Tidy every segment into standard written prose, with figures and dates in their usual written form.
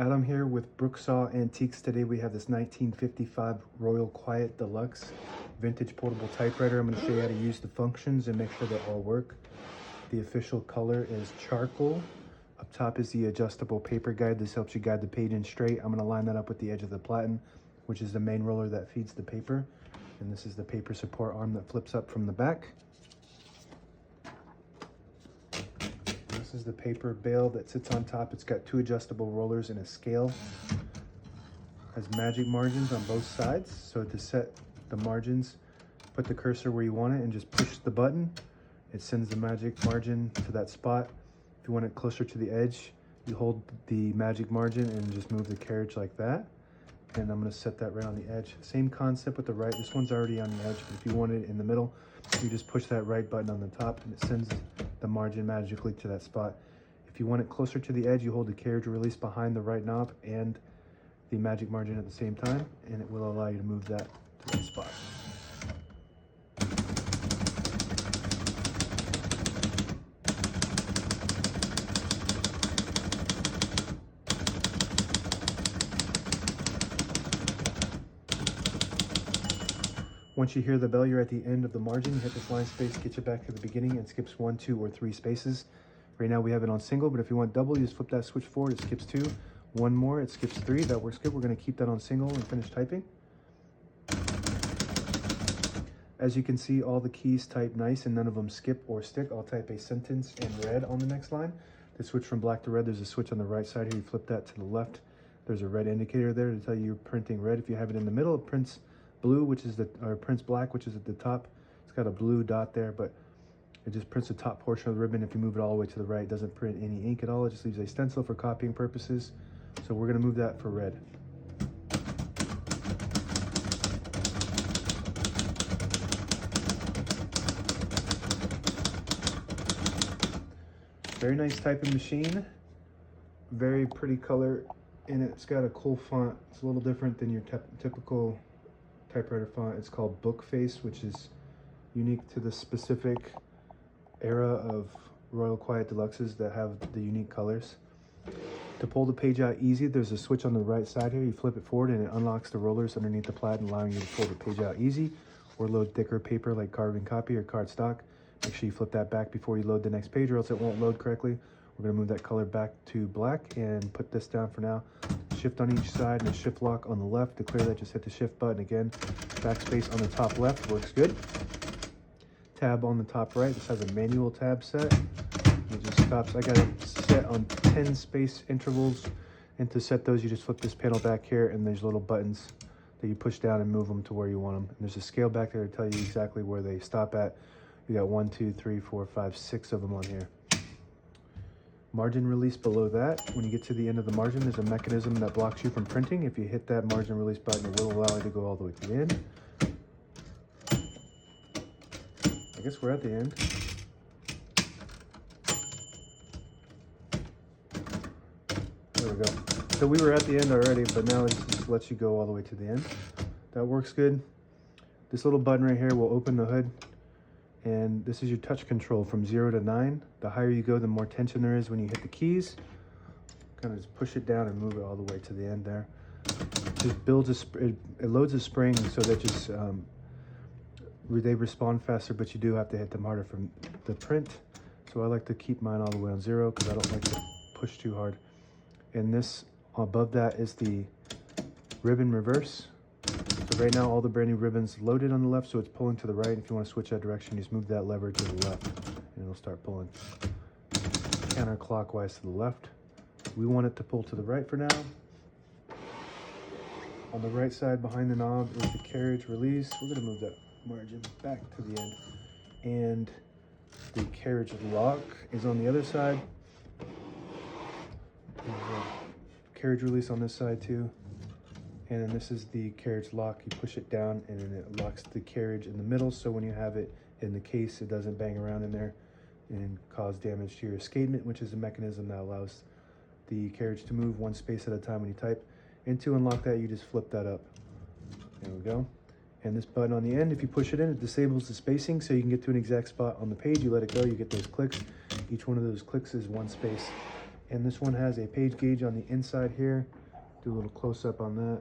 Adam here with Brooksaw Antiques. Today we have this 1955 Royal Quiet De Luxe vintage portable typewriter. I'm going to show you how to use the functions and make sure they all work. The official color is charcoal. Up top is the adjustable paper guide. This helps you guide the page in straight. I'm going to line that up with the edge of the platen, which is the main roller that feeds the paper. And this is the paper support arm that flips up from the back. This is the paper bale that sits on top. It's got two adjustable rollers and a scale. Has magic margins on both sides. So to set the margins, put the cursor where you want it and just push the button. It sends the magic margin to that spot. If you want it closer to the edge, you hold the magic margin and just move the carriage like that. And I'm going to set that right on the edge. Same concept with the right. This one's already on the edge, but if you want it in the middle, you just push that right button on the top and it sends the margin magically to that spot. If you want it closer to the edge, you hold the carriage release behind the right knob and the magic margin at the same time, and it will allow you to move that to that spot. Once you hear the bell, you're at the end of the margin. You hit this line space, get you back to the beginning, and skips 1, 2, or 3 spaces. Right now we have it on single, but if you want double, you just flip that switch forward, it skips 2. One more, it skips 3. That works good. We're going to keep that on single and finish typing. As you can see, all the keys type nice and none of them skip or stick. I'll type a sentence in red on the next line. To switch from black to red, there's a switch on the right side here. You flip that to the left. There's a red indicator there to tell you you're printing red. If you have it in the middle, it prints blue, which is or prints black, which is at the top. It's got a blue dot there, but it just prints the top portion of the ribbon. If you move it all the way to the right, it doesn't print any ink at all. It just leaves a stencil for copying purposes. So we're going to move that for red. Very nice typing machine. Very pretty color in it. It's got a cool font. It's a little different than your typical typewriter font. It's called Bookface, which is unique to the specific era of Royal Quiet De Luxes that have the unique colors. To pull the page out easy, there's a switch on the right side here. You flip it forward and it unlocks the rollers underneath the platen, allowing you to pull the page out easy or load thicker paper like carbon copy or cardstock. Make sure you flip that back before you load the next page or else it won't load correctly. We're going to move that color back to black and put this down for now. Shift on each side and a shift lock on the left. To clear that, just hit the shift button again. Backspace on the top left works good. Tab on the top right. This has a manual tab set. It just stops. I got it set on 10 space intervals. And to set those, you just flip this panel back here and there's little buttons that you push down and move them to where you want them. And there's a scale back there to tell you exactly where they stop at. You got 1, 2, 3, 4, 5, 6 of them on here. Margin release below that. When you get to the end of the margin, there's a mechanism that blocks you from printing. If you hit that margin release button, it will allow you to go all the way to the end. I guess we're at the end. There we go. So we were at the end already, but now it just lets you go all the way to the end. That works good. This little button right here will open the hood. And this is your touch control from 0 to 9. The higher you go, the more tension there is when you hit the keys. Kind of just push it down and move it all the way to the end there. Just builds it loads a spring so that just they respond faster, but you do have to hit them harder from the print. So I like to keep mine all the way on 0 because I don't like to push too hard. And this above that is the ribbon reverse. So right now all the brand new ribbons loaded on the left, so it's pulling to the right. If you want to switch that direction, you just move that lever to the left and it'll start pulling counterclockwise to the left. We want it to pull to the right for now. On the right side behind the knob is the carriage release. We're going to move that margin back to the end. And the carriage lock is on the other side. There's a carriage release on this side too. And then this is the carriage lock. You push it down and then it locks the carriage in the middle. So when you have it in the case, it doesn't bang around in there and cause damage to your escapement, which is a mechanism that allows the carriage to move one space at a time when you type. And to unlock that, you just flip that up. There we go. And this button on the end, if you push it in, it disables the spacing so you can get to an exact spot on the page. You let it go, you get those clicks. Each one of those clicks is one space And this one has a page gauge on the inside here. Do a little close-up on that.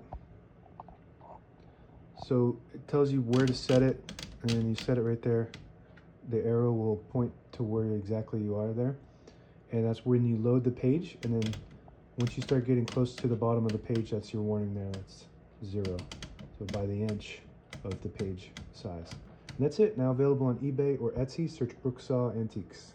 So it tells you where to set it, and then you set it right there. The arrow will point to where exactly you are there. And that's when you load the page, and then once you start getting close to the bottom of the page, that's your warning there. That's 0. So by the inch of the page size. And that's it. Now available on eBay or Etsy. Search Brooksaw Antiques.